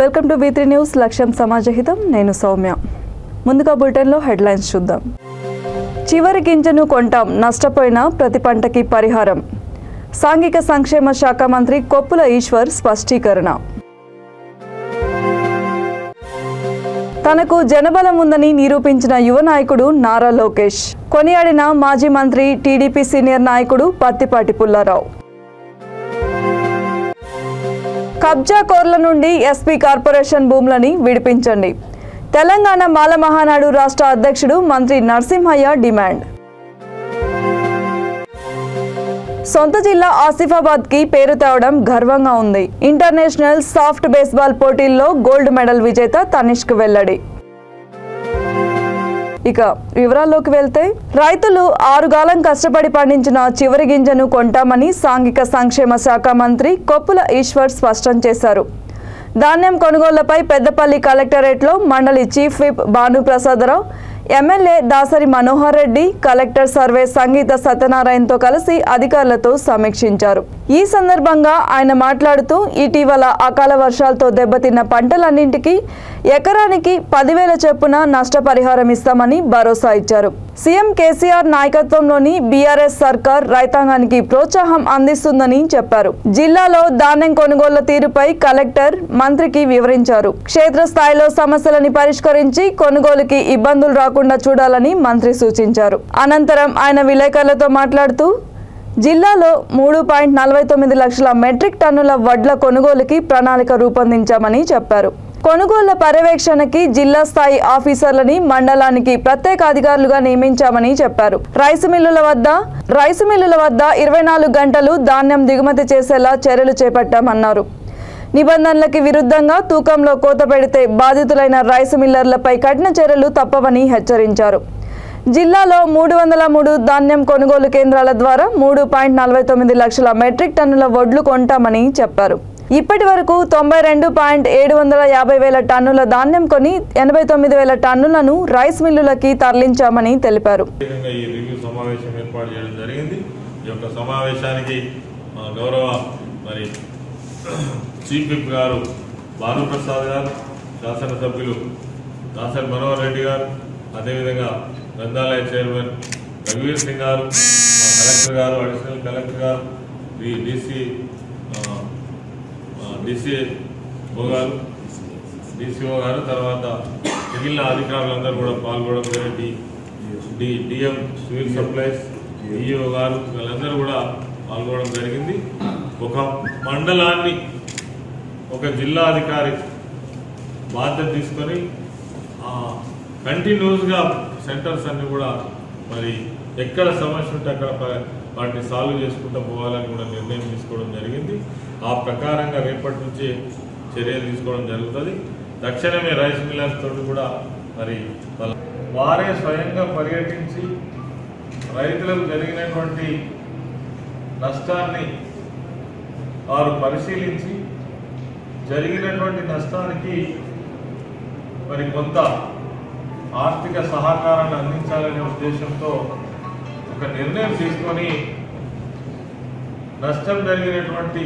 Welcome to V3 news లక్ష్యం సమాజహితం. నేను సౌమ్య. ముందుగా బులెటిన్లో హెడ్లైన్స్ చూద్దాం. చివరి గింజను కొంటాం, నష్టపోయిన ప్రతి పంటకి పరిహారం. సాంఘిక సంక్షేమ శాఖ మంత్రి కొప్పుల ఈశ్వర్ స్పష్టీకరణ. తనకు జనబలం ఉందని నిరూపించిన యువ నాయకుడు నారా లోకేష్. కొనియాడిన మాజీ మంత్రి టీడీపీ సీనియర్ నాయకుడు పత్తిపాటి పుల్లారావు. కబ్జా కోర్ల నుండి ఎస్పీ కార్పొరేషన్ భూములని విడిపించండి. తెలంగాణ మాల మహానాడు రాష్ట్ర అధ్యక్షుడు మంత్రి నరసింహయ్య డిమాండ్. సొంత జిల్లా ఆసిఫాబాద్కి పేరు తేవడం గర్వంగా ఉంది. ఇంటర్నేషనల్ సాఫ్ట్ బేస్బాల్ పోటీల్లో గోల్డ్ మెడల్ విజేత తనిష్క్ వెల్లడి. ఇక వివరాల్లోకి వెళ్తే, రైతులు 6 కాలం కష్టపడి పండించిన చివరి గింజను కొంటామని సాంఘిక సంక్షేమ శాఖ మంత్రి కొప్పుల ఈశ్వర్ స్పష్టం చేశారు. ధాన్యం కొనుగోళ్లపై పెద్దపల్లి కలెక్టరేట్లో మండలి chief whip Bhanuprasadarao, MLA Dasari Manohar Reddy, collector సర్వే సంగీత సత్యనారాయణతో కలిసి అధికారులతో సమీక్షించారు. ఈ సందర్భంగా ఆయన మాట్లాడుతూ, ఇటీవల అకాల వర్షాలతో దెబ్బతిన్న పంటలన్నింటికీ ఎకరానికి 10,000 చొప్పున నష్టపరిహారం ఇస్తామని భరోసా ఇచ్చారు. సీఎం కేసీఆర్ నాయకత్వంలోని బీఆర్ఎస్ సర్కార్ రైతాంగానికి ప్రోత్సాహం అందిస్తుందని చెప్పారు. జిల్లాలో ధాన్యం కొనుగోళ్ల తీరుపై కలెక్టర్ మంత్రికి వివరించారు. క్షేత్రస్థాయిలో సమస్యలను పరిష్కరించి కొనుగోలుకి ఇబ్బందులు రాకుండా చూడాలని మంత్రి సూచించారు. అనంతరం ఆయన విలేకరులతో మాట్లాడుతూ, జిల్లాలో 3.49 లక్షల మెట్రిక్ టన్నుల వడ్ల కొనుగోలుకి ప్రణాళిక రూపొందించామని చెప్పారు. కొనుగోళ్ల పర్యవేక్షణకి జిల్లా స్థాయి ఆఫీసర్లని మండలానికి ప్రత్యేక అధికారులుగా నియమించామని చెప్పారు. రైసు మిల్లుల వద్ద 24 గంటలు ధాన్యం దిగుమతి చేసేలా చర్యలు చేపట్టామన్నారు. నిబంధనలకి విరుద్ధంగా తూకంలో కోత పెడితే బాధితులైన రైసు మిల్లర్లపై కఠిన చర్యలు తప్పవని హెచ్చరించారు. జిల్లాలో 303 ధాన్యం కొనుగోలు కేంద్రాల ద్వారా 3.49 లక్షల మెట్రిక్ టన్నుల వడ్లు కొంటామని చెప్పారు. ఇప్పటి వరకు 92.750 టన్నుల ధాన్యం కొని 89,000 టన్నులను రైస్ మిల్లులకి తరలించామని తెలిపారు. ఈ రివ్యూ సమావేశం ఏర్పాటు చేయడం జరిగింది. ఈ యొక్క సమావేశానికి గౌరవ చీఫ్ విప్ గారు భానుప్రసాద్ గారు, శాసనసభ్యులు దాసరి మనోహర్ రెడ్డి గారు, అదేవిధంగా గ్రంథాలయ చైర్మన్ రఘువీర్ సింగ్ గారు, కలెక్టర్ గారు, అడిషనల్ కలెక్టర్ గారు, డిసిఓ గారు, తర్వాత మిగిలిన అధికారులందరూ కూడా పాల్గొనడం జరిగింది. డిఎం సివిల్ సప్లైస్ డిఈఓ గారు, వీళ్ళందరూ కూడా పాల్గొనడం జరిగింది. ఒక మండలాన్ని ఒక జిల్లా అధికారి బాధ్యత తీసుకొని కంటిన్యూస్గా సెంటర్స్ అన్ని కూడా ఎక్కడ సమస్య ఉంటే అక్కడ వాటిని సాల్వ్ చేసుకుంటూ పోవాలని కూడా నిర్ణయం తీసుకోవడం జరిగింది. ఆ ప్రకారంగా రేపటి నుంచి చర్యలు తీసుకోవడం జరుగుతుంది. తక్షణమే రైస్ మిల్లర్స్ తోటి కూడా వారే స్వయంగా పర్యటించి రైతులకు జరిగినటువంటి నష్టాన్ని వారు పరిశీలించి జరిగినటువంటి నష్టానికి కొంత ఆర్థిక సహకారాన్ని అందించాలనే ఉద్దేశంతో ఒక నిర్ణయం తీసుకొని నష్టం జరిగినటువంటి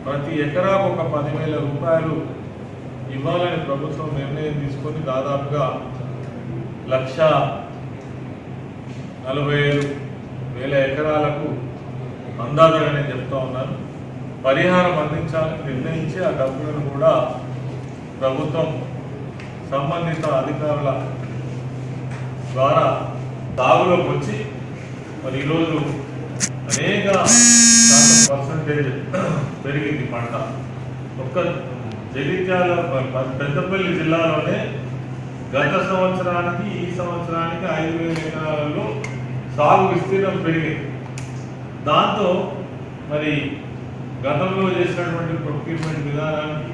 ప్రతి ఎకరాకు ఒక 10,000 రూపాయలు ఇవ్వాలని ప్రభుత్వం నిర్ణయం తీసుకొని దాదాపుగా 1,45,000 ఎకరాలకు అందాజగా నేను చెప్తా ఉన్నాను పరిహారం అందించాలని నిర్ణయించి ఆ డబ్బులను కూడా ప్రభుత్వం సంబంధిత అధికారుల ద్వారా సాగులోకి వచ్చి ఈరోజు అనేక పర్సంటేజ్ పెరిగింది పంట. ఒక్క జగిత్యాల పెద్దపల్లి జిల్లాలోనే గత సంవత్సరానికి ఈ సంవత్సరానికి 5,000 ఎకరాలలో సాగు విస్తీర్ణం పెరిగింది. దాంతో గతంలో చేసినటువంటి ప్రొక్యూర్మెంట్ విధానానికి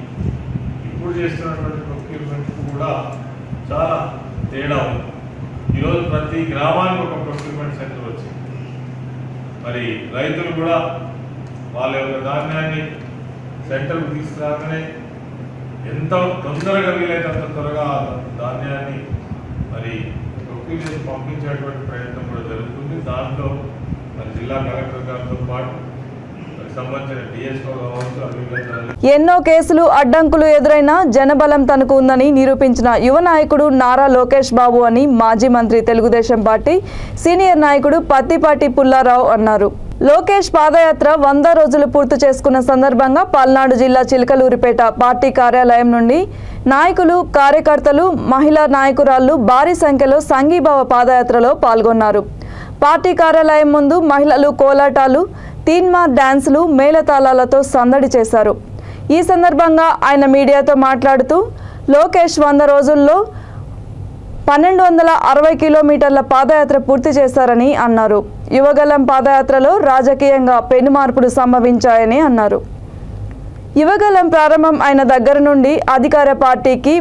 ఇప్పుడు చేస్తున్నటువంటి ప్రొక్యూర్మెంట్ కూడా చాలా తేడా ఉంది. ఈరోజు ప్రతి గ్రామానికి ఒక ప్రొక్యూర్మెంట్ సెంటర్ వచ్చింది. రైతులు కూడా వాళ్ళ యొక్క ధాన్యాన్ని సెంటర్కు తీసుకురాగానే ఎంత తొందరగా వీలైతే అంత త్వరగా ధాన్యాన్ని ప్రొక్యూర్ చేసి పంపించేటువంటి ప్రయత్నం కూడా జరుగుతుంది. దాంట్లో జిల్లా కలెక్టర్ గారితో పాటు సంబంధించిన డిఎస్ఓ కావచ్చు అభివృద్ధి ఎన్నో కేసులు అడ్డంకులు ఎదురైనా జనబలం తనకు ఉందని నిరూపించిన యువ నాయకుడు నారా లోకేష్ బాబు అని మాజీ మంత్రి తెలుగుదేశం పార్టీ సీనియర్ నాయకుడు పత్తిపాటి పుల్లారావు అన్నారు. లోకేష్ పాదయాత్ర 100 రోజులు పూర్తి చేసుకున్న సందర్భంగా పల్నాడు జిల్లా చిలకలూరిపేట పార్టీ కార్యాలయం నుండి నాయకులు, కార్యకర్తలు, మహిళా నాయకురాళ్లు భారీ సంఖ్యలో సంఘీభావ పాదయాత్రలో పాల్గొన్నారు. పార్టీ కార్యాలయం ముందు మహిళలు కోలాటాలు, తీన్మార్ డాన్సులు, మేళతాళాలతో సందడి చేశారు. ఈ సందర్భంగా ఆయన మీడియాతో మాట్లాడుతూ లోకేష్ 100 రోజుల్లో 1260 కిలోమీటర్ల పాదయాత్ర పూర్తి చేశారని అన్నారు. యువగలం పాదయాత్రలో రాజకీయంగా పెను మార్పులు సంభవించాయని అన్నారు. యువగలం ప్రారంభం అయిన దగ్గర నుండి అధికార పార్టీకి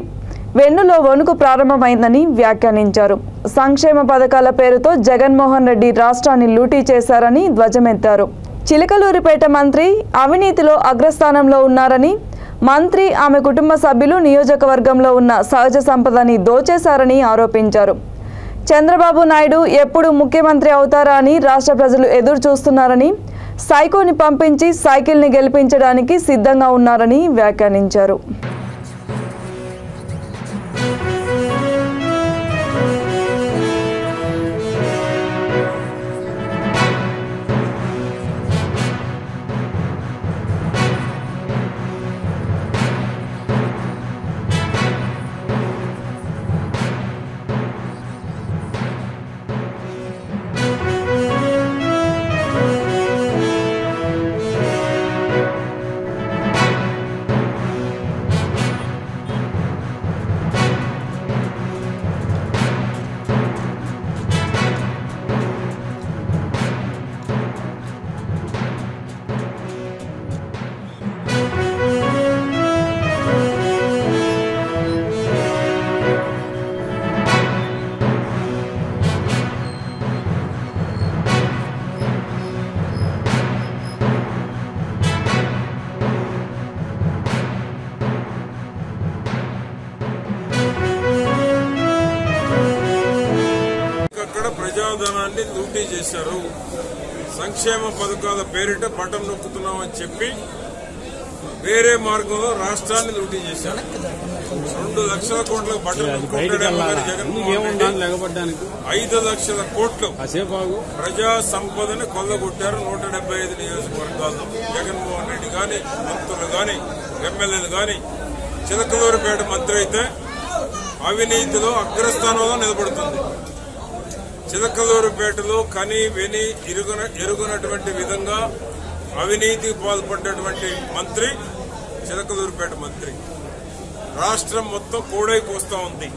వెన్నులో వణుకు ప్రారంభమైందని వ్యాఖ్యానించారు. సంక్షేమ పథకాల పేరుతో జగన్మోహన్ రెడ్డి రాష్ట్రాన్ని లూటీ చేశారని ధ్వజమెత్తారు. చిలకలూరిపేట మంత్రి అవినీతిలో అగ్రస్థానంలో ఉన్నారని, మంత్రి, ఆమె కుటుంబ సభ్యులు నియోజకవర్గంలో ఉన్న సహజ సంపదని దోచేశారని ఆరోపించారు. చంద్రబాబు నాయుడు ఎప్పుడు ముఖ్యమంత్రి అవుతారా అని రాష్ట్ర ప్రజలు ఎదురు చూస్తున్నారని, సైకోని పంపించి సైకిల్ని గెలిపించడానికి సిద్ధంగా ఉన్నారని వ్యాఖ్యానించారు. ప్రజాధనాన్ని లూటీ చేశారు. సంక్షేమ పథకాల పేరిట బటన్ నొక్కుతున్నామని చెప్పి వేరే మార్గంలో రాష్ట్రాన్ని లూటీ చేశారు. 2 లక్షల కోట్ల బటన్ నొక్కుంటాడు జగన్మోహన్ రెడ్డి. 5 లక్షల కోట్లు ప్రజా సంపదని కొల్లగొట్టారు 175 నియోజకవర్గాల్లో. జగన్మోహన్ రెడ్డి గాని, మంత్రులు గాని, ఎమ్మెల్యేలు గాని. చిలకలూరిపేట మంత్రి అయితే అవినీతిలో అగ్రస్థానంలో నిలబడుతుంది. చిలకలూరిపేటలో కని విని ఎరుగునటువంటి విధంగా అవినీతికి పాల్పడ్డటువంటి మంత్రి చిలకలూరిపేట మంత్రి. రాష్ట్రం మొత్తం కూడైపోస్తా ఉంది.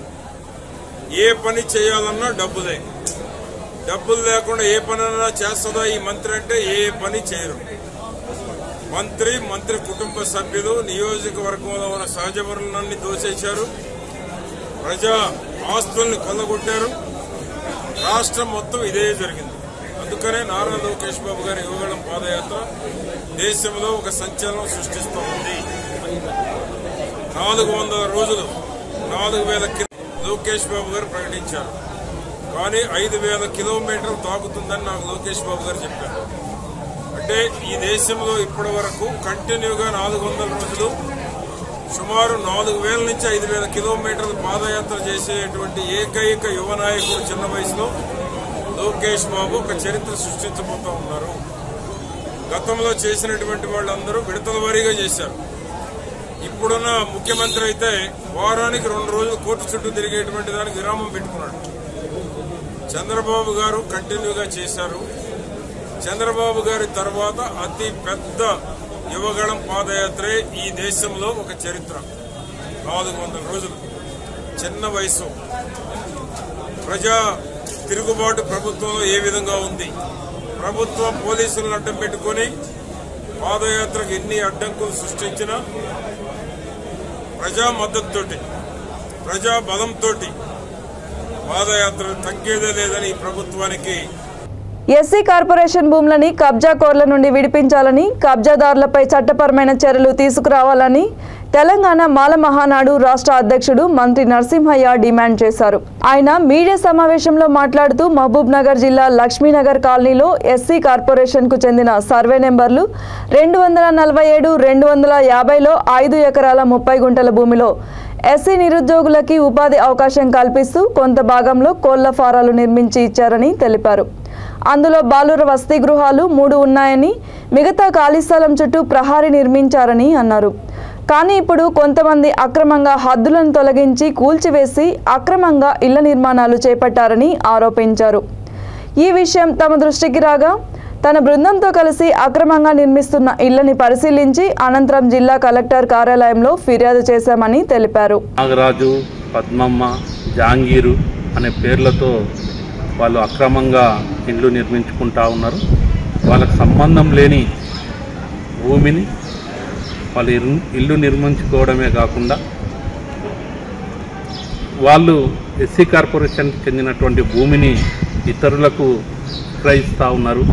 ఏ పని చేయాలన్నా డబ్బులే. డబ్బులు లేకుండా ఏ పనైనా చేస్తుందా ఈ మంత్రి అంటే ఏ పని చేయరు. మంత్రి కుటుంబ సభ్యులు నియోజకవర్గంలో ఉన్న సహజ వనరులన్నీ దోచేశారు. ప్రజా ఆస్తుల్ని కొల్లగొట్టారు. రాష్ట్రం మొత్తం ఇదే జరిగింది. అందుకనే నారా లోకేష్ బాబు గారి యువగళం పాదయాత్ర దేశంలో ఒక సంచలనం సృష్టిస్తూ ఉంది. 400 రోజులు 4000 లోకేష్ బాబు గారు ప్రకటించారు. కానీ 5000 కిలోమీటర్లు తాగుతుందని నాకు లోకేష్ బాబు గారు చెప్పారు. అంటే ఈ దేశంలో ఇప్పటి వరకు కంటిన్యూగా 400 రోజులు సుమారు 4000 నుంచి 5000 కిలోమీటర్లు పాదయాత్ర చేసేటువంటి ఏకైక యువ నాయకుడు చిన్న వయసులో లోకేష్ బాబు ఒక చరిత్ర సృష్టించబోతా ఉన్నారు. గతంలో చేసినటువంటి వాళ్ళందరూ విడతల వారీగా చేశారు. ఇప్పుడున్న ముఖ్యమంత్రి అయితే వారానికి 2 రోజులు కోర్టు చుట్టూ తిరిగేటువంటి దానికి విరామం పెట్టుకున్నాడు. చంద్రబాబు గారు కంటిన్యూగా చేశారు. చంద్రబాబు గారి తర్వాత అతి పెద్ద యువగళం పాదయాత్రే ఈ దేశంలో ఒక చరిత్ర. 400 రోజులు చిన్న వయసు. ప్రజా తిరుగుబాటు ప్రభుత్వంలో ఏ విధంగా ఉంది, ప్రభుత్వం పోలీసులను అడ్డం పెట్టుకుని పాదయాత్రకు ఎన్ని అడ్డంకులు సృష్టించినా ప్రజా మద్దతుతోటి, ప్రజా బలంతో పాదయాత్ర తగ్గేదే లేదని ఈ ప్రభుత్వానికి. ఎస్సీ కార్పొరేషన్ భూములని కబ్జా కోర్ల నుండి విడిపించాలని, కబ్జాదారులపై చట్టపరమైన చర్యలు తీసుకురావాలని తెలంగాణ మాల మహానాడు రాష్ట్ర అధ్యక్షుడు మంత్రి నరసింహయ్య డిమాండ్ చేశారు. ఆయన మీడియా సమావేశంలో మాట్లాడుతూ మహబూబ్ నగర్ జిల్లా లక్ష్మీనగర్ కాలనీలో ఎస్సీ కార్పొరేషన్కు చెందిన సర్వే నెంబర్లు 247, 250లో 5 ఎకరాల 30 గుంటల భూమిలో ఎస్సీ నిరుద్యోగులకి ఉపాధి అవకాశం కల్పిస్తూ కొంత భాగంలో కోళ్ల ఫారాలు నిర్మించి ఇచ్చారని తెలిపారు. అందులో బాలుర వసతి గృహాలు 3 ఉన్నాయని, మిగతా ఖాళీ స్థలం చుట్టూ ప్రహారీ నిర్మించారని అన్నారు. కానీ ఇప్పుడు కొంతమంది అక్రమంగా హద్దులను తొలగించి కూల్చివేసి అక్రమంగా ఇళ్ల నిర్మాణాలు చేపట్టారని ఆరోపించారు. ఈ విషయం తమ దృష్టికి రాగా తన బృందంతో కలిసి అక్రమంగా నిర్మిస్తున్న ఇళ్లని పరిశీలించి అనంతరం జిల్లా కలెక్టర్ కార్యాలయంలో ఫిర్యాదు చేశామని తెలిపారు. నాగరాజు, పద్మమ్మ, జాంగీరు అనే పేర్లతో వాళ్ళు అక్రమంగా ఇళ్ళు నిర్మించుకుంటా ఉన్నారు. వాళ్ళకు సంబంధం లేని భూమిని వాళ్ళు ఇల్లు నిర్మించుకోవడమే కాకుండా వాళ్ళు ఎస్సీ కార్పొరేషన్కి చెందినటువంటి భూమిని ఇతరులకు విక్రయిస్తూ ఉన్నారు.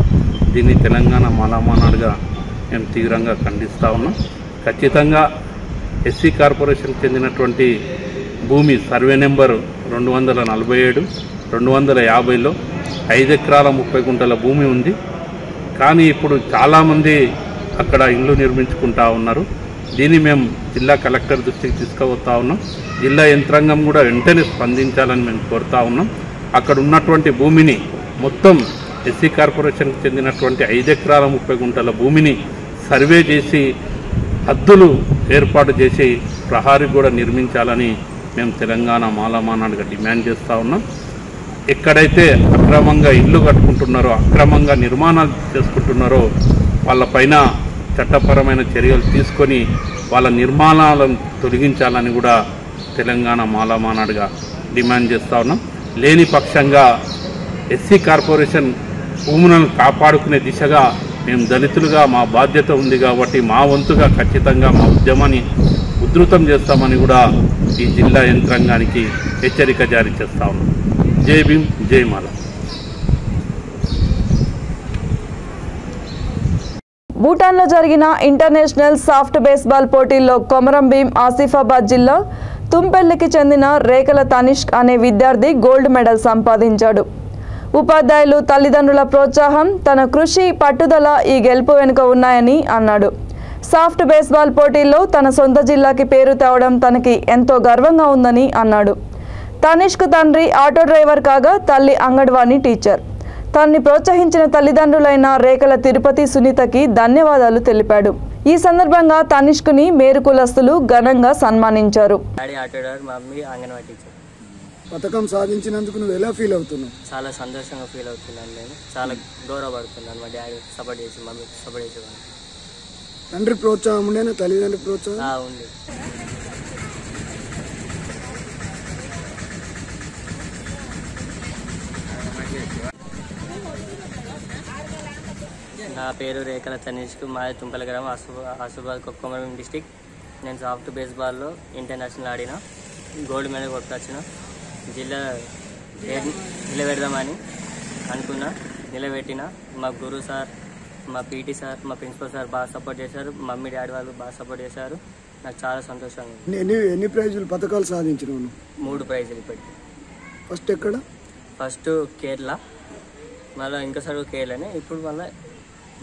దీన్ని తెలంగాణ మాలమానాడుగా మేము తీవ్రంగా ఖండిస్తూ ఉన్నాం. ఖచ్చితంగా ఎస్సీ కార్పొరేషన్కి చెందినటువంటి భూమి సర్వే నెంబర్ 247, 250లో 5 ఎకరాల 30 గుంటల భూమి ఉంది. కానీ ఇప్పుడు చాలామంది అక్కడ ఇళ్ళు నిర్మించుకుంటా ఉన్నారు. దీన్ని మేము జిల్లా కలెక్టర్ దృష్టికి తీసుకుపోతా ఉన్నాం. జిల్లా యంత్రాంగం కూడా వెంటనే స్పందించాలని మేము కోరుతా ఉన్నాం. అక్కడ ఉన్నటువంటి భూమిని మొత్తం ఎస్సీ కార్పొరేషన్కి చెందినటువంటి 5 ఎకరాల 30 గుంటల భూమిని సర్వే చేసి హద్దులు ఏర్పాటు చేసి ప్రహారీ కూడా నిర్మించాలని మేము తెలంగాణ మాలమానాడుగా డిమాండ్ చేస్తూ ఉన్నాం. ఎక్కడైతే అక్రమంగా ఇల్లు కట్టుకుంటున్నారో, అక్రమంగా నిర్మాణాలు చేసుకుంటున్నారో వాళ్ళపైన చట్టపరమైన చర్యలు తీసుకొని వాళ్ళ నిర్మాణాలను తొలగించాలని కూడా తెలంగాణ మాలమానాడుగా డిమాండ్ చేస్తూ ఉన్నాం. లేని పక్షంగా ఎస్సీ కార్పొరేషన్ భూములను కాపాడుకునే దిశగా మేము దళితులుగా మా బాధ్యత ఉంది కాబట్టి మా వంతుగా ఖచ్చితంగా మా ఉద్యమాన్ని ఉధృతం చేస్తామని కూడా ఈ జిల్లా యంత్రాంగానికి హెచ్చరిక జారీ చేస్తా ఉన్నాం. జై భీమ్, జై మాల. భూటాన్లో జరిగిన ఇంటర్నేషనల్ సాఫ్ట్ బేస్బాల్ పోటీల్లో కొమరం భీం ఆసిఫాబాద్ జిల్లా తుంపెల్లికి చెందిన రేకల తనిష్క్ అనే విద్యార్థి గోల్డ్ మెడల్ సంపాదించాడు. ఉపాధ్యాయులు, తల్లిదండ్రుల ప్రోత్సాహం, తన కృషి, పట్టుదల ఈ గెలుపు వెనుక ఉన్నాయని అన్నాడు. సాఫ్ట్ బేస్బాల్ పోటీల్లో తన సొంత జిల్లాకి పేరు తేవడం తనకి ఎంతో గర్వంగా ఉందని అన్నాడు. తనిష్క్ తండ్రి ఆటో డ్రైవర్ కాగా తల్లి అంగన్వాడీ టీచర్. తనని ప్రోత్సహించిన తల్లిదండ్రులైన రేకల తిరుపతి, సునీతకి ధన్యవాదాలు తెలిపాడు. ఈ సందర్భంగా తనిష్క్ని మేరు కులస్తులు ఘనంగా సన్మానించారు. పథకం సాధించినందుకు నువ్వు ఎలా ఫీల్ అవుతున్నావు? చాలా సంతోషంగా ఫీల్ అవుతున్నాను. నేను చాలా గౌరవపడుతున్నాను. మా డాడీ సపోర్ట్ చేసి, మమ్మీ సపోర్ట్ చేసేవాళ్ళు. తండ్రి ప్రోత్సాహం ఉండేనా? తల్లిదండ్రుల ప్రోత్సాహం ఉంది. నా పేరు రేకల తనిష్క్, మాది తుంపల గ్రామం, ఆసిఫాబాద్, కొమరం డిస్టిక్. నేను సాఫ్ట్ బేస్బాల్లో ఇంటర్నేషనల్ ఆడిన, గోల్డ్ మెడల్ కొట్టుకొచ్చిన. జిల్లా నిలబెడదామని అనుకున్నా, నిలబెట్టిన. మా గురు సార్, మా పీటీ సార్, మా ప్రిన్సిపల్ సార్ బాగా సపోర్ట్ చేశారు. మమ్మీ డాడీ వాళ్ళు బాగా సపోర్ట్ చేశారు. నాకు చాలా సంతోషంగా ఉంది. ఎన్ని ప్రైజులు, పథకాలు సాధించినావు? 3 ప్రైజులు ఇప్పటికి. ఫస్ట్ ఎక్కడ? ఫస్ట్ కేరళ, మళ్ళీ ఇంకోసారి కేరళనే, ఇప్పుడు మళ్ళీ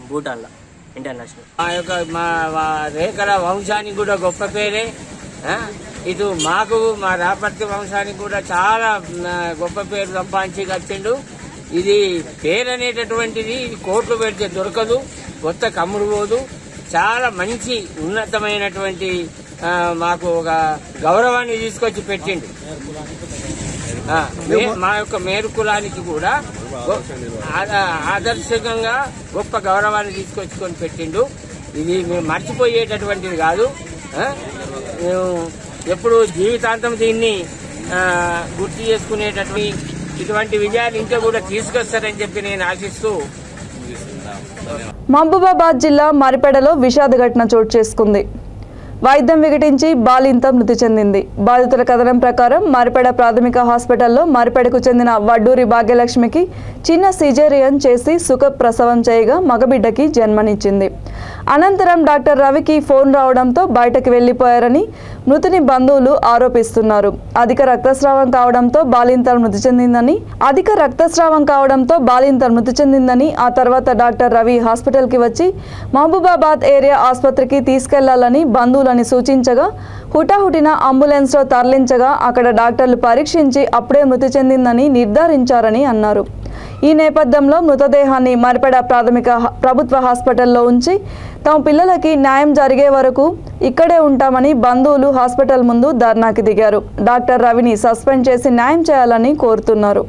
భూటాన్లో ఇంటర్నేషనల్. మా రేఖల వంశానికి కూడా గొప్ప పేరే. ఇటు మాకు, మా రాపర్తి వంశానికి కూడా చాలా గొప్ప పేరు సంపాదించి వచ్చిండు. ఇది పేరు అనేటటువంటిది ఇది కోట్లు పెడితే దొరకదు, కొత్త కమ్ముడు పోదు. చాలా మంచి ఉన్నతమైనటువంటి మాకు ఒక గౌరవాన్ని తీసుకొచ్చి పెట్టిండు. మా యొక్క మేరు కులానికి కూడా ఆదర్శకంగా గొప్ప గౌరవాన్ని తీసుకొచ్చుకొని పెట్టిండు. ఇది మేము మర్చిపోయేటటువంటిది కాదు. మేము ఎప్పుడు జీవితాంతం దీన్ని గుర్తు చేసుకునేటటువంటి ఇటువంటి విజయాలు ఇంకా కూడా తీసుకొస్తారని చెప్పి నేను ఆశిస్తూ. మహబూబాబాద్ జిల్లా మరిపెడలో విషాద ఘటన చోటు చేసుకుంది. వైద్యం వికటించి బాలింత మృతి చెందింది. బాధితుల కథనం ప్రకారం మరిపేడ ప్రాథమిక హాస్పిటల్లో మరిపేడకు చెందిన వడ్డూరి భాగ్యలక్ష్మికి చిన్న సిజేరియన్ చేసి సుఖ ప్రసవం చేయగా మగబిడ్డకి జన్మనిచ్చింది. అనంతరం డాక్టర్ రవికి ఫోన్ రావడంతో బయటకు వెళ్లిపోయారని మృతుని బంధువులు ఆరోపిస్తున్నారు. అధిక రక్తస్రావం కావడంతో బాలింత మృతి చెందిందని ఆ తర్వాత డాక్టర్ రవి హాస్పిటల్కి వచ్చి మహబూబాబాద్ ఏరియా ఆసుపత్రికి తీసుకెళ్లాలని బంధువులని సూచించగా హుటాహుటిన అంబులెన్స్లో తరలించగా అక్కడ డాక్టర్లు పరీక్షించి అప్పుడే మృతి చెందిందని నిర్ధారించారని అన్నారు. ఈ నేపథ్యంలో మృతదేహాన్ని మరిపేడ ప్రాథమిక ప్రభుత్వ హాస్పిటల్లో ఉంచి తమ పిల్లలకి న్యాయం జరిగే వరకు ఇక్కడే ఉంటామని బంధువులు హాస్పిటల్ ముందు ధర్నాకి దిగారు. డాక్టర్ రవిని సస్పెండ్ చేసి న్యాయం చేయాలని కోరుతున్నారు.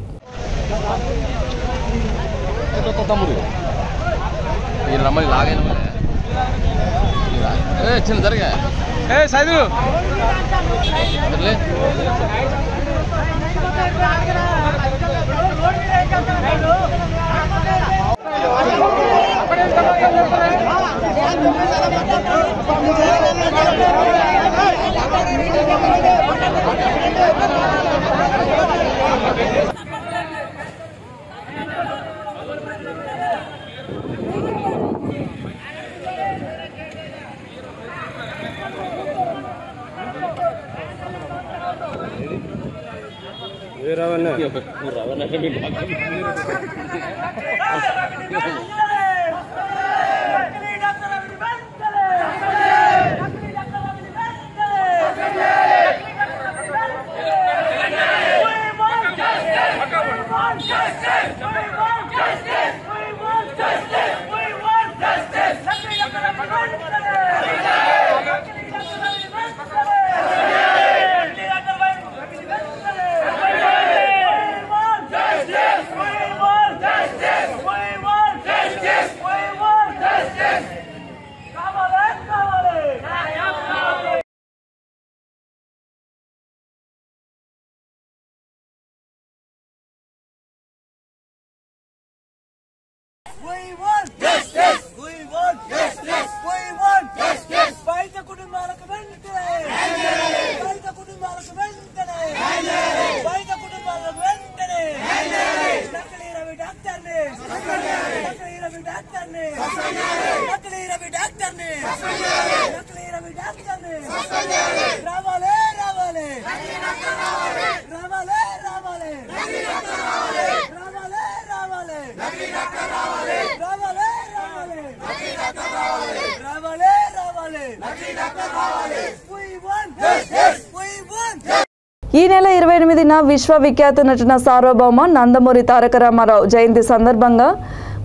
ఈ నెల 28న విశ్వవిఖ్యాత నటన సార్వభౌమ నందమూరి తారక రామారావు జయంతి సందర్భంగా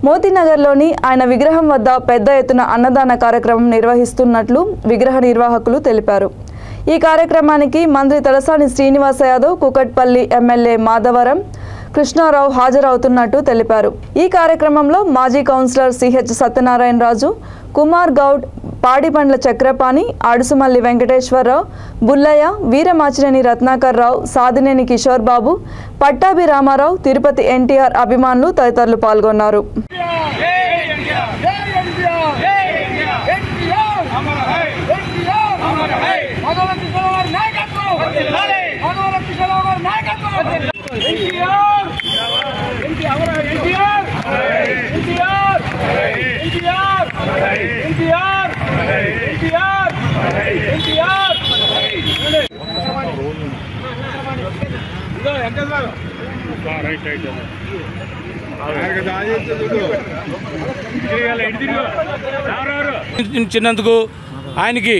మోతీనగర్లోని ఆయన విగ్రహం వద్ద పెద్ద ఎత్తున అన్నదాన కార్యక్రమం నిర్వహిస్తున్నట్లు విగ్రహ నిర్వాహకులు తెలిపారు. ఈ కార్యక్రమానికి మంత్రి తలసాని శ్రీనివాస యాదవ్, కూకట్పల్లి ఎమ్మెల్యే మాధవరం కృష్ణారావు హాజరవుతున్నట్టు తెలిపారు. ఈ కార్యక్రమంలో మాజీ కౌన్సిలర్ సిహెచ్ సత్యనారాయణ రాజు, కుమార్ గౌడ్, పాడిపండ్ల చక్రపాణి, అడుసుమల్లి వెంకటేశ్వరరావు, బుల్లయ్య, వీరమాచినేని రత్నాకర్ రావు, సాదినేని కిషోర్ బాబు, పట్టాభి రామారావు, తిరుపతి ఎన్టీఆర్ అభిమానులు తదితరులు పాల్గొన్నారు. ఇచ్చినందుకు ఆయనకి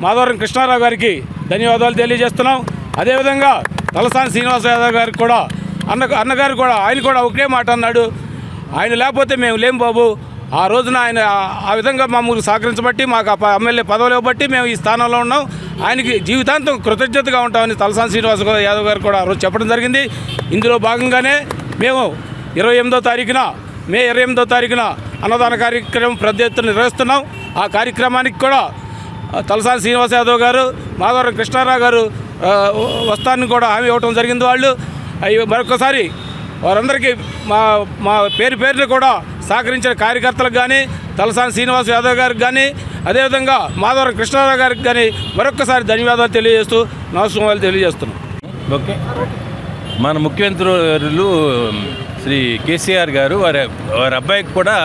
మాధవరం కృష్ణారావు గారికి ధన్యవాదాలు తెలియజేస్తున్నాం. అదేవిధంగా తలసాని శ్రీనివాస యాదవ్ గారికి కూడా అన్నగారు కూడా ఆయన కూడా ఒకే మాట అన్నాడు, ఆయన లేకపోతే మేము లేం బాబు. ఆ రోజున ఆయన ఆ విధంగా మమ్మల్ని సహకరించబట్టి మాకు ఎమ్మెల్యే పదవులు ఇవ్వబట్టి మేము ఈ స్థానంలో ఉన్నాం. ఆయనకి జీవితాంతం కృతజ్ఞతగా ఉంటామని తలసాని శ్రీనివాస యాదవ్ గారు కూడా ఆ రోజు చెప్పడం జరిగింది. ఇందులో భాగంగానే మేము 28వ తారీఖున అన్నదాన కార్యక్రమం పెద్ద ఎత్తున నిర్వహిస్తున్నాం. ఆ కార్యక్రమానికి కూడా తలసాని శ్రీనివాస యాదవ్ గారు, మాధవరం కృష్ణారావు గారు వస్తానని కూడా హామీ ఇవ్వడం జరిగింది. వాళ్ళు మరొకసారి వారందరికీ మా పేరును కూడా సహకరించిన కార్యకర్తలకు కానీ, తలసాని శ్రీనివాస యాదవ్ గారికి కానీ, అదేవిధంగా మాధవరం కృష్ణారావు గారికి కానీ మరొక్కసారి ధన్యవాదాలు తెలియజేస్తూ నమస్కారాలు తెలియజేస్తున్నాం. ఓకే, మన ముఖ్యమంత్రులు శ్రీ కేసీఆర్ గారు వారి అబ్బాయికి కూడా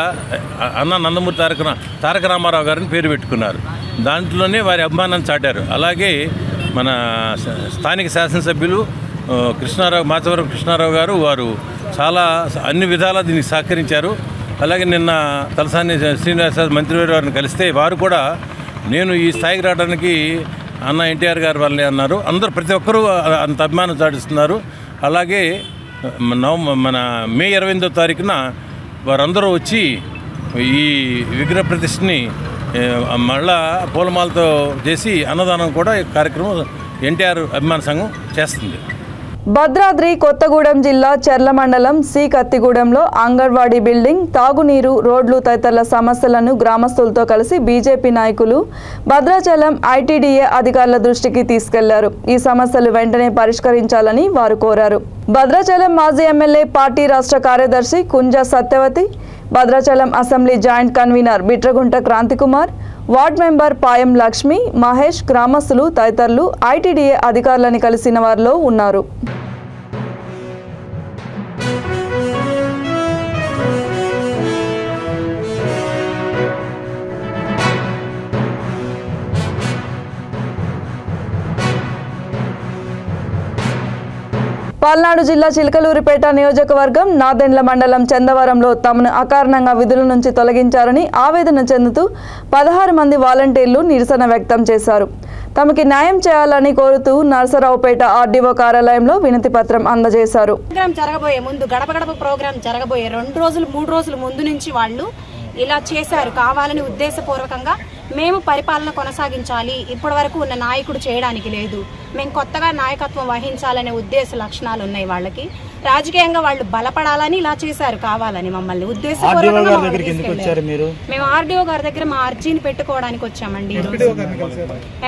అన్న నందమూరి తారక రామారావు గారిని పేరు పెట్టుకున్నారు. దాంట్లోనే వారి అభిమానాన్ని చాటారు. అలాగే మన స్థానిక శాసనసభ్యులు మాధవరం కృష్ణారావు గారు వారు చాలా అన్ని విధాలా దీనికి సహకరించారు. అలాగే నిన్న తలసాని శ్రీనివాస మంత్రివారి వారిని కలిస్తే వారు కూడా నేను ఈ స్థాయికి రావడానికి అన్న ఎన్టీఆర్ గారు వాళ్ళే అన్నారు. అందరూ ప్రతి ఒక్కరూ అంత అభిమానం చాటిస్తున్నారు. అలాగే మన మే 28వ తారీఖున వారందరూ వచ్చి ఈ విగ్రహ ప్రతిష్టని మళ్ళా పూలమాలతో చేసి అన్నదానం కూడా కార్యక్రమం ఎన్టీఆర్ అభిమాన సంఘం చేస్తుంది. భద్రాద్రి కొత్తగూడెం జిల్లా చెర్ల మండలం సి కత్తిగూడెంలో అంగన్వాడీ బిల్డింగ్, తాగునీరు, రోడ్లు తదితర సమస్యలను గ్రామస్తులతో కలిసి బీజేపీ నాయకులు భద్రాచలం ఐటీడీఏ అధికారుల దృష్టికి తీసుకెళ్లారు. ఈ సమస్యలు వెంటనే పరిష్కరించాలని వారు కోరారు. భద్రాచలం మాజీ ఎమ్మెల్యే పార్టీ రాష్ట్ర కార్యదర్శి Kunja Satyavathi, Bhadrachalam assembly joint convenor Bitragunta Krantikumar, ward member Payam Lakshmi, Mahesh, గ్రామస్తులు తదితరులు ఐటీడీఏ అధికారులను కలిసిన వారిలో ఉన్నారు. పల్నాడు జిల్లా చిలకలూరిపేట నియోజకవర్గం నాదెండ్ల మండలం చందవరంలో తమను అకారణంగా విధుల నుంచి తొలగించారని ఆవేదన చెందుతూ 16 మంది వాలంటీర్లు నిరసన వ్యక్తం చేశారు. తమకి న్యాయం చేయాలని కోరుతూ నరసరావుపేట ఆర్డీఓ కార్యాలయంలో వినతి పత్రం అందజేశారు. జరగబోయే ముందు గడప గడప ప్రోగ్రాం జరగబోయే 2 రోజులు 3 రోజుల ముందు నుంచి వాళ్ళు ఇలా చేశారు. కావాలని ఉద్దేశపూర్వకంగా మేము పరిపాలన కొనసాగించాలి, ఇప్పటి వరకు ఉన్న నాయకుడు చేయడానికి లేదు, మేము కొత్తగా నాయకత్వం వహించాలనే ఉద్దేశ లక్షణాలు ఉన్నాయి వాళ్ళకి. రాజకీయంగా వాళ్ళు బలపడాలని ఇలా చేశారు కావాలని మమ్మల్ని ఉద్దేశపూర్వకంగా. మేము ఆర్డీఓ గారి దగ్గర మా అర్జీని పెట్టుకోవడానికి వచ్చామండి.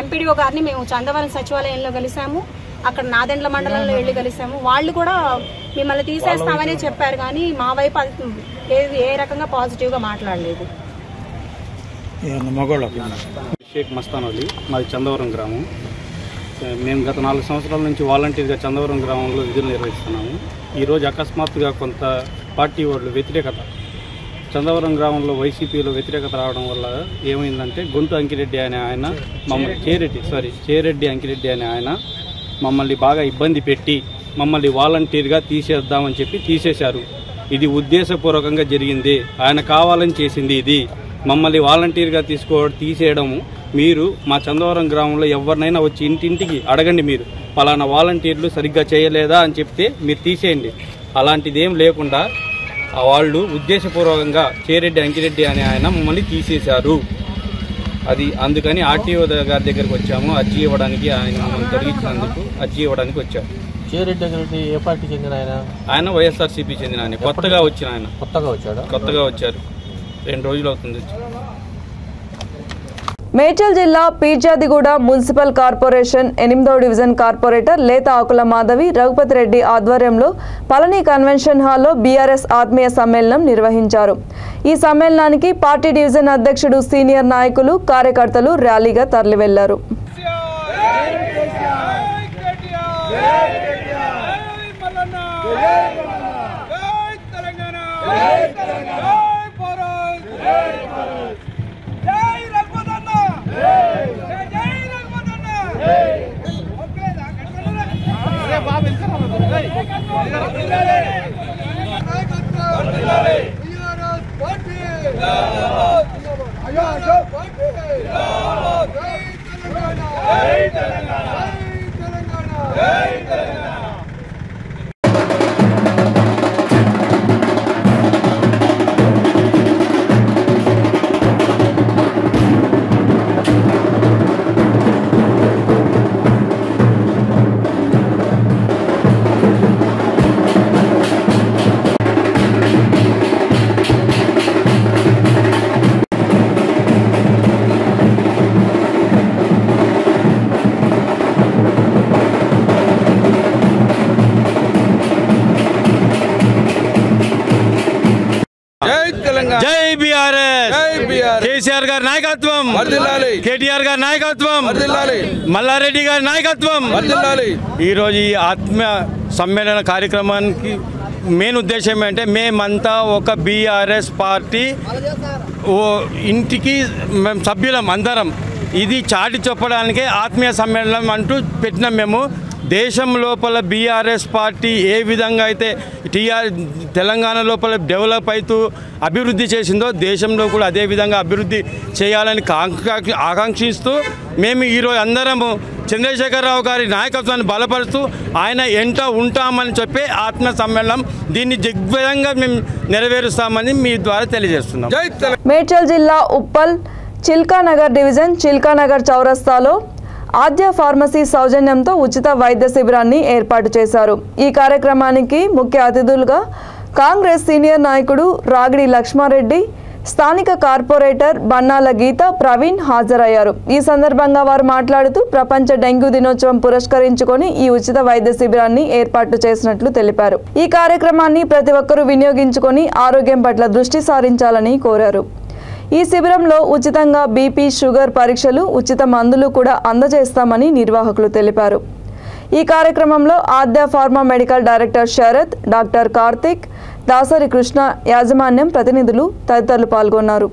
ఎంపీడీఓ గారిని మేము చందవరం సచివాలయంలో కలిసాము, అక్కడ నాదెండ్ల మండలంలో వెళ్ళి కలిసాము. వాళ్ళు కూడా మిమ్మల్ని తీసేస్తామని చెప్పారు, కానీ మా వైపు ఏ రకంగా పాజిటివ్ గా మాట్లాడలేదు. షేక్ మస్తాన్ అలీ, మాది చందవరం గ్రామం. మేము గత 4 సంవత్సరాల నుంచి వాలంటీర్గా చందవరం గ్రామంలో విధులు నిర్వహిస్తున్నాము. ఈరోజు అకస్మాత్తుగా కొంత పార్టీ వాళ్ళు వ్యతిరేకత, చందవరం గ్రామంలో వైసీపీలో వ్యతిరేకత రావడం వల్ల ఏమైందంటే గొంతు అంకిరెడ్డి అనే ఆయన మమ్మల్ని చేరెడ్డి అంకిరెడ్డి అనే ఆయన మమ్మల్ని బాగా ఇబ్బంది పెట్టి మమ్మల్ని వాలంటీర్గా తీసేద్దామని చెప్పి తీసేశారు. ఇది ఉద్దేశపూర్వకంగా జరిగింది, ఆయన కావాలని చేసింది. ఇది మమ్మల్ని వాలంటీర్గా తీసేయడము. మీరు మా చందవరం గ్రామంలో ఎవరినైనా వచ్చి ఇంటింటికి అడగండి, మీరు పలానా వాలంటీర్లు సరిగ్గా చేయలేదా అని చెప్తే మీరు తీసేయండి. అలాంటిది ఏం లేకుండా వాళ్ళు ఉద్దేశపూర్వకంగా చేరెడ్డి అంకిరెడ్డి అనే ఆయన మమ్మల్ని తీసేశారు. అది అందుకని ఆర్టీఓ గారి దగ్గరికి వచ్చాము అర్జీ ఇవ్వడానికి. ఆయన మమ్మల్ని తొలగించినందుకు అర్జీ ఇవ్వడానికి వచ్చాము. చేరెడ్డి అంకిరెడ్డి ఏ పార్టీ చెందిన ఆయన? ఆయన వైఎస్ఆర్సీపీ చెందిన ఆయన, కొత్తగా వచ్చిన ఆయన. కొత్తగా వచ్చారు, 2 రోజులు అవుతుంది. మేడ్చల్ జిల్లా పీర్జాదిగూడ మున్సిపల్ కార్పొరేషన్ 8వ డివిజన్ కార్పొరేటర్ లేత ఆకుల మాధవి రఘుపతి రెడ్డి ఆధ్వర్యంలో పళని కన్వెన్షన్ హాల్లో బీఆర్ఎస్ ఆత్మీయ సమ్మేళనం నిర్వహించారు. ఈ సమ్మేళనానికి పార్టీ డివిజన్ అధ్యక్షుడు, సీనియర్ నాయకులు, కార్యకర్తలు ర్యాలీగా తరలివెళ్లారు. కేసీఆర్ గారి నాయకత్వం, కేటీఆర్ గారి నాయకత్వం, మల్లారెడ్డి గారి నాయకత్వం. ఈరోజు ఈ ఆత్మ సమ్మేళన కార్యక్రమానికి మెయిన్ ఉద్దేశం ఏంటంటే మేమంతా ఒక బీఆర్ఎస్ పార్టీ ఇంటికి మేము సభ్యులం అందరం. ఇది చాటి చెప్పడానికే ఆత్మీయ సమ్మేళనం అంటూ పెట్టినాం. మేము దేశం లోపల బీఆర్ఎస్ పార్టీ ఏ విధంగా అయితే తెలంగాణ లోపల డెవలప్ అవుతూ అభివృద్ధి చేసిందో దేశంలో కూడా అదే విధంగా అభివృద్ధి చేయాలని ఆకాంక్షిస్తూ మేము ఈరోజు అందరము చంద్రశేఖరరావు గారి నాయకత్వాన్ని బలపరుస్తూ ఆయన ఎంట ఉంటామని చెప్పి ఆత్మ సమ్మేళనం దీన్ని దిగ్విజయంగా మేము నెరవేరుస్తామని మీ ద్వారా తెలియజేస్తున్నాం. మేడ్చల్ జిల్లా ఉప్పల్ చిల్కానగర్ డివిజన్ చిల్కానగర్ చౌరస్తాలో ఆద్య ఫార్మసీ సౌజన్యంతో ఉచిత వైద్య శిబిరాన్ని ఏర్పాటు చేశారు. ఈ కార్యక్రమానికి ముఖ్య అతిథులుగా కాంగ్రెస్ సీనియర్ నాయకుడు రాగిడి లక్ష్మారెడ్డి, స్థానిక కార్పొరేటర్ బన్నాల గీత ప్రవీణ్ హాజరయ్యారు. ఈ సందర్భంగా వారు మాట్లాడుతూ ప్రపంచ డెంగ్యూ దినోత్సవం పురస్కరించుకొని ఈ ఉచిత వైద్య శిబిరాన్ని ఏర్పాటు చేసినట్లు తెలిపారు. ఈ కార్యక్రమాన్ని ప్రతి ఒక్కరూ వినియోగించుకొని ఆరోగ్యం పట్ల దృష్టి సారించాలని కోరారు. ఈ శిబిరంలో ఉచితంగా బీపీ, షుగర్ పరీక్షలు, ఉచిత మందులు కూడా అందజేస్తామని నిర్వాహకులు తెలిపారు. ఈ కార్యక్రమంలో Aadya pharma medical director Sarath, doctor Karthik, Dasari Krishna, యాజమాన్యం ప్రతినిధులు తదితరులు పాల్గొన్నారు.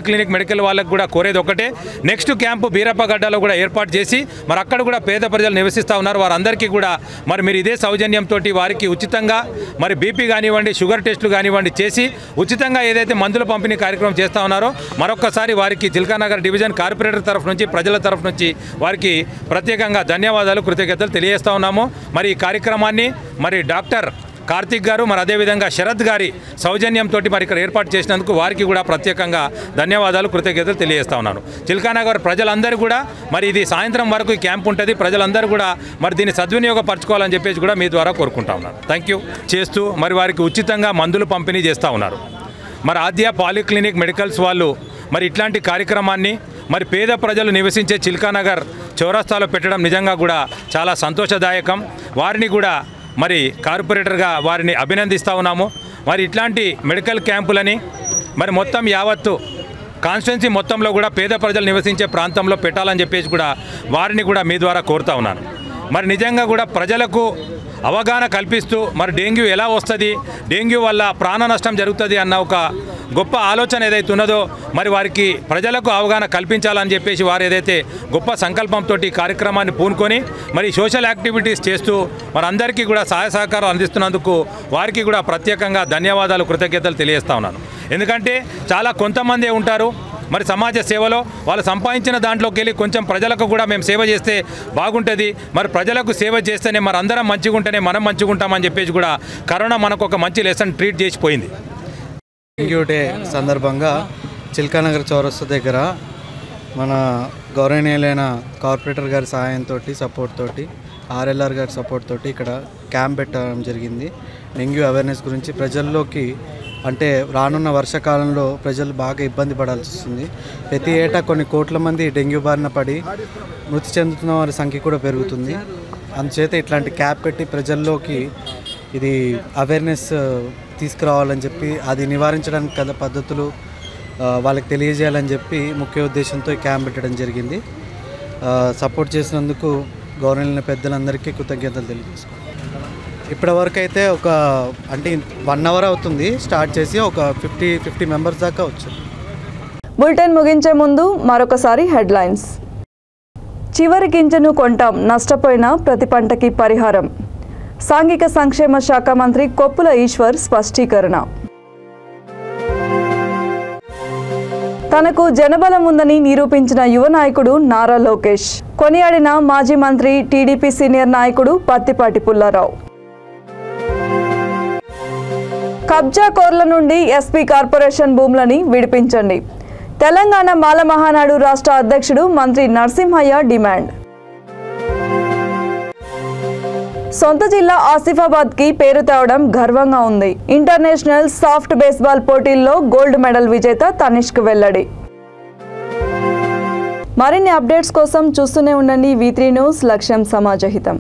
క్లినిక్ మెడికల్ వాళ్ళకు కూడా కోరేది ఒకటే, నెక్స్ట్ క్యాంపు బీరప్పగడ్డలో కూడా ఏర్పాటు చేసి మరి అక్కడ కూడా పేద ప్రజలు నివసిస్తూ ఉన్నారు. వారందరికీ కూడా మరి మీరు ఇదే సౌజన్యంతో వారికి ఉచితంగా మరి బీపీ కానివ్వండి, షుగర్ టెస్టులు కానివ్వండి చేసి ఉచితంగా ఏదైతే మందుల పంపిణీ కార్యక్రమం చేస్తూ ఉన్నారో మరొక్కసారి వారికి చిల్కానగర్ డివిజన్ కార్పొరేటర్ తరఫు నుంచి, ప్రజల తరఫు నుంచి వారికి ప్రత్యేకంగా ధన్యవాదాలు, కృతజ్ఞతలు తెలియజేస్తూ ఉన్నాము. మరి ఈ కార్యక్రమాన్ని మరి డాక్టర్ కార్తిక్ గారు మరి అదేవిధంగా శరత్ గారి సౌజన్యంతో మరి ఇక్కడ ఏర్పాటు చేసినందుకు వారికి కూడా ప్రత్యేకంగా ధన్యవాదాలు, కృతజ్ఞతలు తెలియజేస్తా ఉన్నాను. చిల్కానగర్ ప్రజలందరూ కూడా మరి ఇది సాయంత్రం వరకు ఈ క్యాంప్ ఉంటుంది. ప్రజలందరూ కూడా మరి దీన్ని సద్వినియోగపరచుకోవాలని చెప్పేసి కూడా మీ ద్వారా కోరుకుంటా ఉన్నాను. థ్యాంక్ యూ చేస్తూ మరి వారికి ఉచితంగా మందులు పంపిణీ చేస్తూ ఉన్నారు. మరి ఆద్య పాలిక్లినిక్ మెడికల్స్ వాళ్ళు మరి ఇట్లాంటి కార్యక్రమాన్ని మరి పేద ప్రజలు నివసించే చిల్కానగర్ చౌరస్తాలో పెట్టడం నిజంగా కూడా చాలా సంతోషదాయకం. వారిని కూడా మరి కార్పొరేటర్గా వారిని అభినందిస్తూ ఉన్నాము. మరి ఇట్లాంటి మెడికల్ క్యాంపులని మరి మొత్తం యావత్తు కాన్స్టిట్యున్సీ మొత్తంలో కూడా పేద ప్రజలు నివసించే ప్రాంతంలో పెట్టాలని చెప్పేసి కూడా వారిని కూడా మీ ద్వారా కోరుతా ఉన్నాను. మరి నిజంగా కూడా ప్రజలకు అవగాహన కల్పిస్తూ మరి డెంగ్యూ ఎలా వస్తుంది, డెంగ్యూ వల్ల ప్రాణ నష్టం జరుగుతుంది అన్న ఒక గొప్ప ఆలోచన ఏదైతే ఉన్నదో మరి వారికి ప్రజలకు అవగాహన కల్పించాలని చెప్పేసి వారు ఏదైతే గొప్ప సంకల్పంతో ఈ కార్యక్రమాన్ని పూనుకొని మరి సోషల్ యాక్టివిటీస్ చేస్తూ మరి అందరికీ కూడా సహాయ సహకారం అందిస్తున్నందుకు వారికి కూడా ప్రత్యేకంగా ధన్యవాదాలు, కృతజ్ఞతలు తెలియజేస్తా ఉన్నాను. ఎందుకంటే చాలా కొంతమందే ఉంటారు మరి సమాజ సేవలో వాళ్ళు సంపాదించిన దాంట్లోకి వెళ్ళి కొంచెం ప్రజలకు కూడా మేము సేవ చేస్తే బాగుంటుంది, మరి ప్రజలకు సేవ చేస్తేనే మరి అందరం మంచిగా ఉంటేనే మనం మంచిగా ఉంటామని చెప్పేసి కూడా కరోనా మనకు ఒక మంచి లెసన్ ట్రీట్ చేసిపోయింది. డెంగ్యూ డే సందర్భంగా చిల్కానగర్ చౌరస్తా దగ్గర మన గౌరవనీయులైన కార్పొరేటర్ గారి సహాయంతో, సపోర్ట్ తోటి, ఆర్ఎల్ఆర్ గారి సపోర్ట్ తోటి ఇక్కడ క్యాంప్ పెట్టడం జరిగింది. డెంగ్యూ అవేర్నెస్ గురించి ప్రజల్లోకి, అంటే రానున్న వర్షాకాలంలో ప్రజలు బాగా ఇబ్బంది పడాల్సి వస్తుంది. ప్రతి ఏటా కొన్ని కోట్ల మంది డెంగ్యూ బారిన పడి మృతి చెందుతున్న వారి సంఖ్య కూడా పెరుగుతుంది. అందుచేత ఇట్లాంటి క్యాంప్ పెట్టి ప్రజల్లోకి ఇది అవేర్నెస్ తీసుకురావాలని చెప్పి, అది నివారించడానికి గల పద్ధతులు వాళ్ళకి తెలియజేయాలని చెప్పి ముఖ్య ఉద్దేశంతో ఈ క్యాంప్ పెట్టడం జరిగింది. సపోర్ట్ చేసినందుకు గవర్నమెంట్ పెద్దలందరికీ కృతజ్ఞతలు తెలియజేసుకుంటాం. ఇప్పటివరకు అయితే ఒక 1 అవర్ అవుతుంది స్టార్ట్ చేసి, ఒక 50 మెంబర్స్ దాకా వచ్చారు. బులెటిన్ ముగించే ముందు మరొకసారి హెడ్లైన్స్. చివరి గింజను కొంటాం, నష్టపోయిన ప్రతి పంటకి పరిహారం. సాంఘిక సంక్షేమ శాఖ మంత్రి కొప్పుల ఈశ్వర్ స్పష్టీకరణ. తనకు జనబలం ఉందని నిరూపించిన యువ నాయకుడు నారా లోకేష్. కొనియాడిన మాజీ మంత్రి టీడీపీ సీనియర్ నాయకుడు పత్తిపాటి పుల్లారావు. కబ్జా కోర్ల నుండి ఎస్పీ కార్పొరేషన్ భూములని విడిపించండి. తెలంగాణ మాల మహానాడు రాష్ట్ర అధ్యక్షుడు మంత్రి నరసింహయ్య డిమాండ్. సొంత జిల్లా ఆసిఫాబాద్కి పేరు తేవడం గర్వంగా ఉంది. ఇంటర్నేషనల్ సాఫ్ట్ బేస్బాల్ పోటీల్లో గోల్డ్ మెడల్ విజేత తనిష్క్ వెల్లడి. మరిన్ని అప్డేట్స్ కోసం చూస్తూనే ఉండండి V3 న్యూస్. లక్ష్యం సమాజహితం.